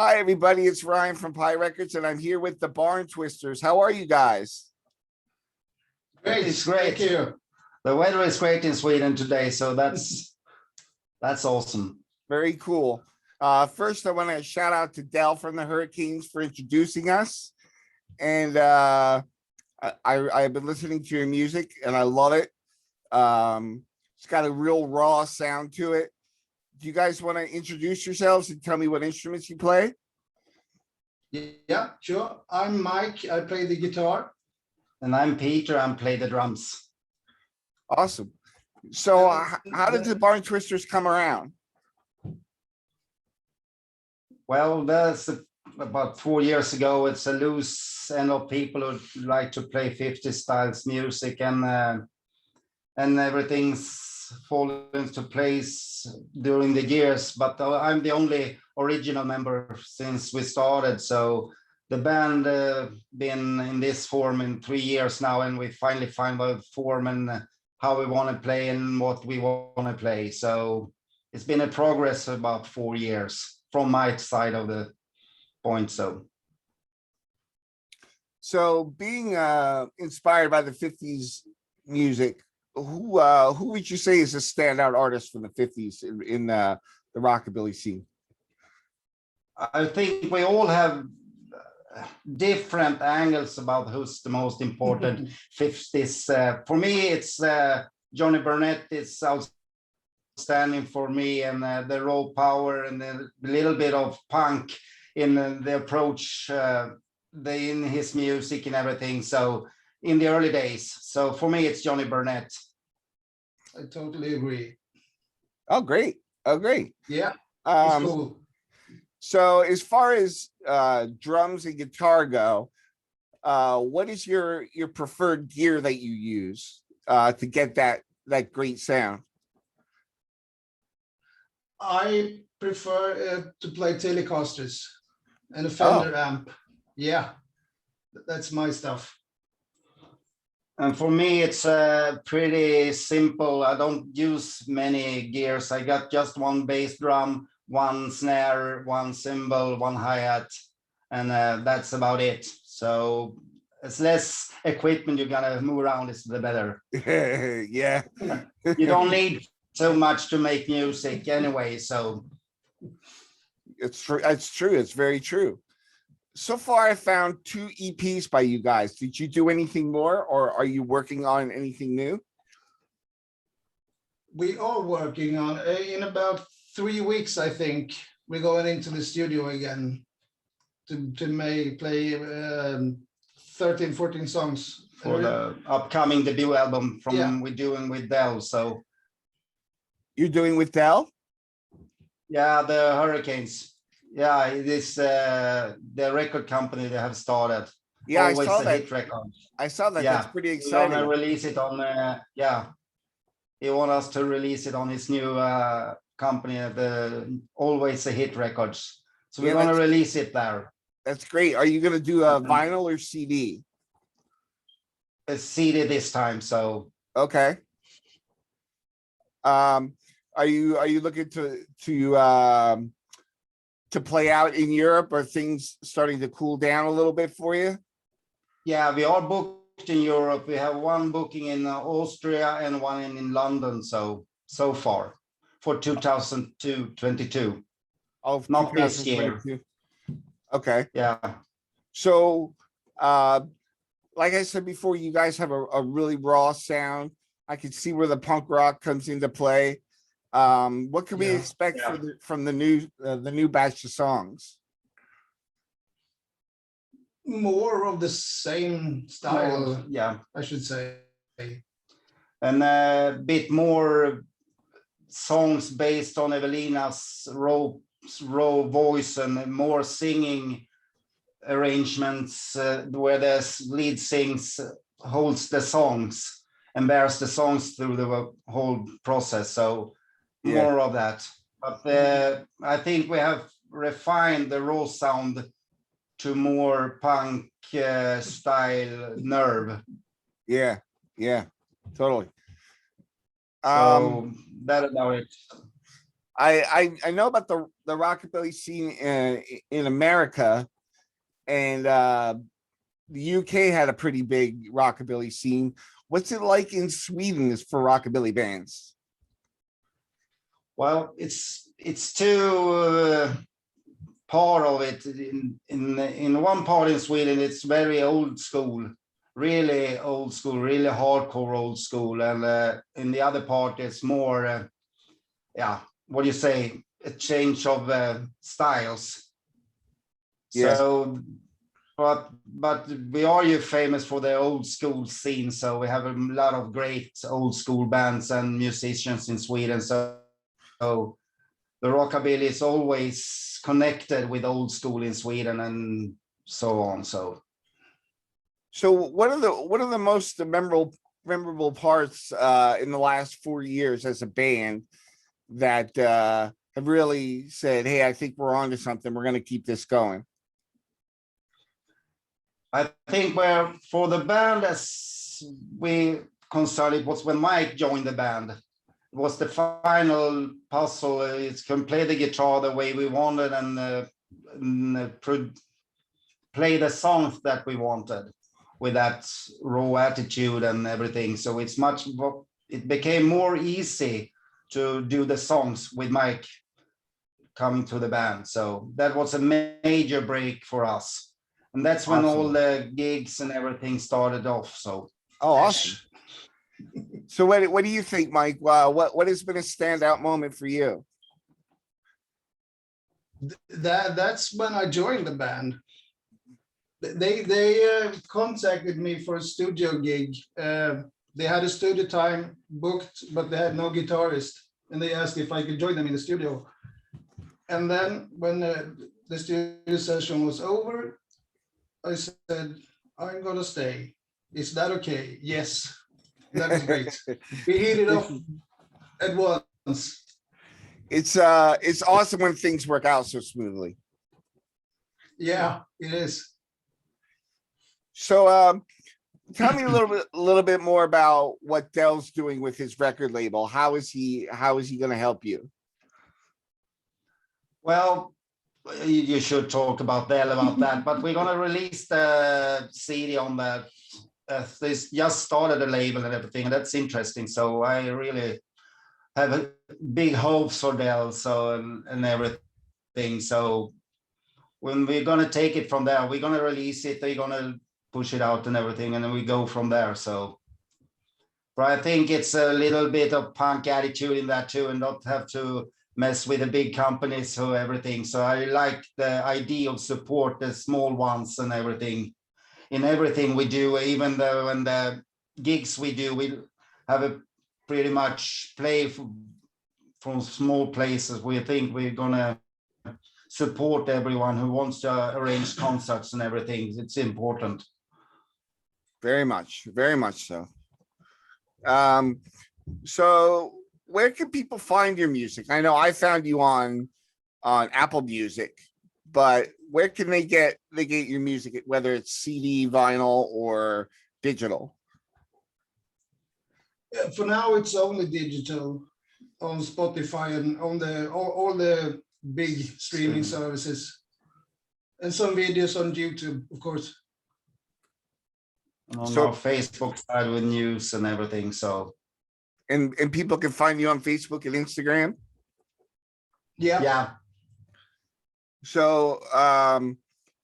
Hi, everybody. It's Ryan from Pie Records, and I'm here with the Barntwisters. How are you guys? Great, It's great. thank you. The weather is great in Sweden today, so that's awesome. Very cool. First, I want to shout out to Dell from the Hurricanes for introducing us. And I've been listening to your music, and I love it. It's got a real raw sound to it. Do you guys want to introduce yourselves and tell me what instruments you play? Yeah, sure. I'm Mike. I play the guitar. And I'm Peter. I play the drums. Awesome. So how did the Barntwisters come around? Well, that's about 4 years ago. It's a loose end of people who like to play 50 styles music, and everything's fallen into place during the years. But I'm the only original member since we started. So the band been in this form in 3 years now, and we finally find a form and how we want to play and what we want to play. So it's been a progress about 4 years from my side of the point. So being inspired by the 50s music, who would you say is a standout artist from the 50s in the rockabilly scene? I think we all have different angles about who's the most important 50s. For me, it's Johnny Burnett is outstanding for me, and the raw power and a little bit of punk in the approach in his music and everything. So in the early days. So for me, it's Johnny Burnett. I totally agree. Oh, great. Oh, great. Yeah, it's cool. So as far as drums and guitar go, what is your preferred gear that you use to get that great sound? I prefer to play Telecasters and a Fender amp. Yeah, that's my stuff. And for me, it's pretty simple. I don't use many gears. I got just one bass drum, one snare, one cymbal, one hi-hat, and that's about it. So as less equipment you're gonna move around, is the better. Yeah. You don't need so much to make music anyway. So It's true. It's true. It's very true. So far, I found 2 EPs by you guys. Did you do anything more, or are you working on anything new? We are working on in about 3 weeks, I think. We're going into the studio again to play 13, 14 songs for the upcoming debut album from we're doing with Dell. So you're doing with Dell? Yeah, the Hurricanes. Yeah, it is the record company they have started. Yeah, Always I saw that. Hit record. I saw that. Yeah. That's pretty We're gonna exciting. release it on. He want us to release it on his new company, the Always a Hit Records. So we're gonna release it there. That's great. Are you gonna do a vinyl or CD? A CD this time. So okay. Are you looking to play out in Europe? Are things starting to cool down a little bit for you? Yeah, we are booked in Europe. We have one booking in Austria and one in London. So far for 2022. Oh, not this year. Okay. Yeah. So, like I said before, you guys have a really raw sound. I can see where the punk rock comes into play. What can we expect from the new batch of songs? More of the same style. Yeah, I should say. And a bit more songs based on Evelina's raw voice and more singing arrangements where the lead sings, holds the songs and bears the songs through the whole process. So more of that. But I think we have refined the raw sound to more punk style nerve. Yeah, totally. So that about it. I know about the rockabilly scene in America, and the UK had a pretty big rockabilly scene. What's it like in Sweden is for rockabilly bands? Well, it's two part of it. In one part in Sweden, it's very old school, really old school, really hardcore old school, and in the other part, it's more, yeah, what do you say, a change of styles. Yeah. So, but we are you famous for the old school scene, so we have a lot of great old school bands and musicians in Sweden. So the rockabilly is always connected with old school in Sweden and so on. So what are the most memorable parts in the last 4 years as a band that have really said, hey, I think we're onto something, we're going to keep this going? I think where for the band, as we concerned, it was when Mike joined the band. It was the final puzzle. It can play the guitar the way we wanted and play the songs that we wanted with that raw attitude and everything. So it became more easy to do the songs with Mike coming to the band. So that was a major break for us. And that's when Awesome. all the gigs and everything started off. So Awesome. So what do you think, Mike? Wow, what has been a standout moment for you? That's when I joined the band. They contacted me for a studio gig. They had a studio time booked, but they had no guitarist, and they asked if I could join them in the studio. And then when the studio session was over, I said, I'm gonna stay. Is that okay? Yes. That was great. We hit it off at once. It's awesome when things work out so smoothly. Yeah, it is. So tell me a little bit more about what Dell's doing with his record label. How is he going to help you? well, you should talk about that, but we're gonna release the CD on that. They just started a label and everything, and that's interesting. So I really have a big hopes for Dell, so and everything. So when we're gonna take it from there, we're gonna release it, they're gonna push it out and everything, and then we go from there. So but I think it's a little bit of punk attitude in that too, and not have to mess with the big companies or everything. So I like the idea of support the small ones and everything in everything we do, even though in the gigs we do, we have a pretty much play from small places. We think we're gonna support everyone who wants to arrange concerts and everything. It's important. Very much so. So where can people find your music? I know I found you on Apple Music, but where can they get your music, whether it's CD, vinyl, or digital? For now, it's only digital on Spotify and on all the big streaming services, and some videos on YouTube, of course. And on So- our Facebook side with news and everything. So And people can find you on Facebook and Instagram. Yeah. yeah, So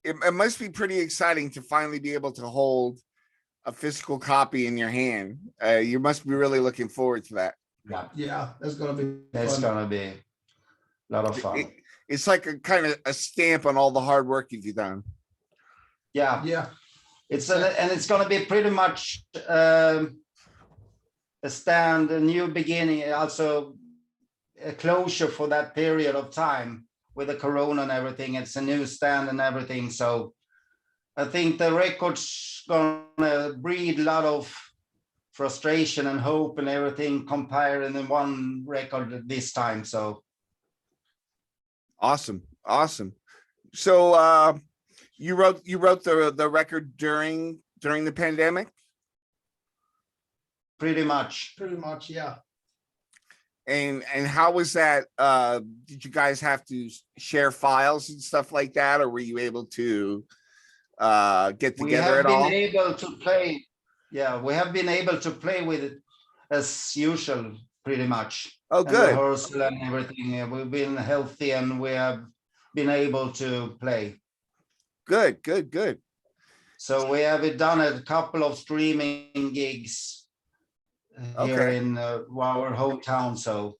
it must be pretty exciting to finally be able to hold a physical copy in your hand. You must be really looking forward to that. Yeah, that's gonna be it's fun. gonna be a lot of fun. It's like a kind of a stamp on all the hard work you've done. Yeah, Yeah, and it's gonna be pretty much a new beginning, also a closure for that period of time with the corona and everything. It's a new stand and everything. So I think the record's gonna breed a lot of frustration and hope and everything compared in one record this time. So Awesome. So you wrote the record during the pandemic? pretty much. pretty much. Yeah. And how was that? Did you guys have to share files and stuff like that, or were you able to get We together have at been all? able to play. Yeah, we have been able to play with it as usual, pretty much. Oh, And good, rehearsal and everything. We've been healthy and we have been able to play. good, good, good. So we have done a couple of streaming gigs here Okay. in our hometown. So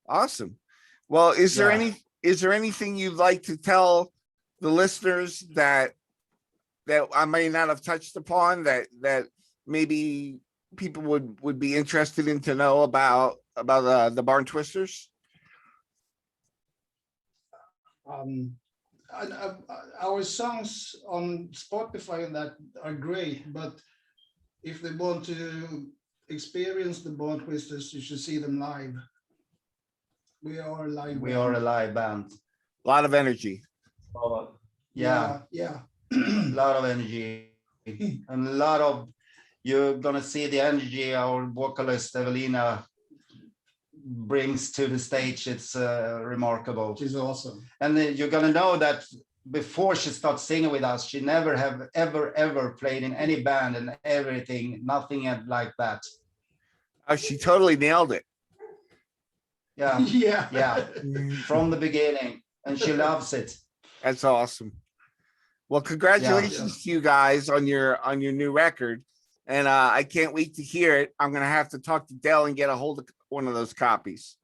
Awesome. Well, Yeah. is there anything you'd like to tell the listeners that I may not have touched upon that maybe people would be interested in to know about the Barntwisters? Um, our songs on Spotify and that are great, but if they want to experience the Barntwisters, you should see them live. We are a live. we band. are a live band. A lot of energy. So, yeah, Yeah. a lot of energy and a lot of, you're gonna see the energy our vocalist Evelina brings to the stage. It's remarkable. Which is awesome. And then you're gonna know that before she starts singing with us, she never have ever played in any band and everything, nothing like that. Oh, she totally nailed it. Yeah, Yeah. yeah, from the beginning, and she loves it. That's awesome. Well, congratulations to you guys on your new record. And I can't wait to hear it. I'm gonna have to talk to Dell and get a hold of one of those copies.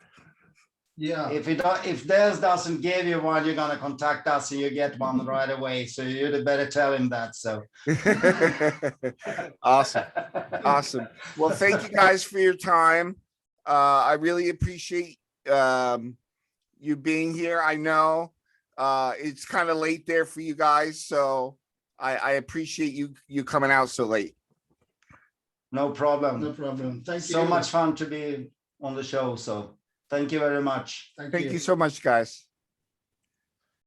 Yeah. If Des doesn't give you one, you're gonna contact us and you get one right away. So you'd better tell him that. So Awesome. Awesome. Well, thank you guys for your time. I really appreciate you being here. I know it's kind of late there for you guys, so I appreciate you coming out so late. No problem. No problem. Thank you. So much fun to be on the show. So thank you very much. Thank you so much, guys.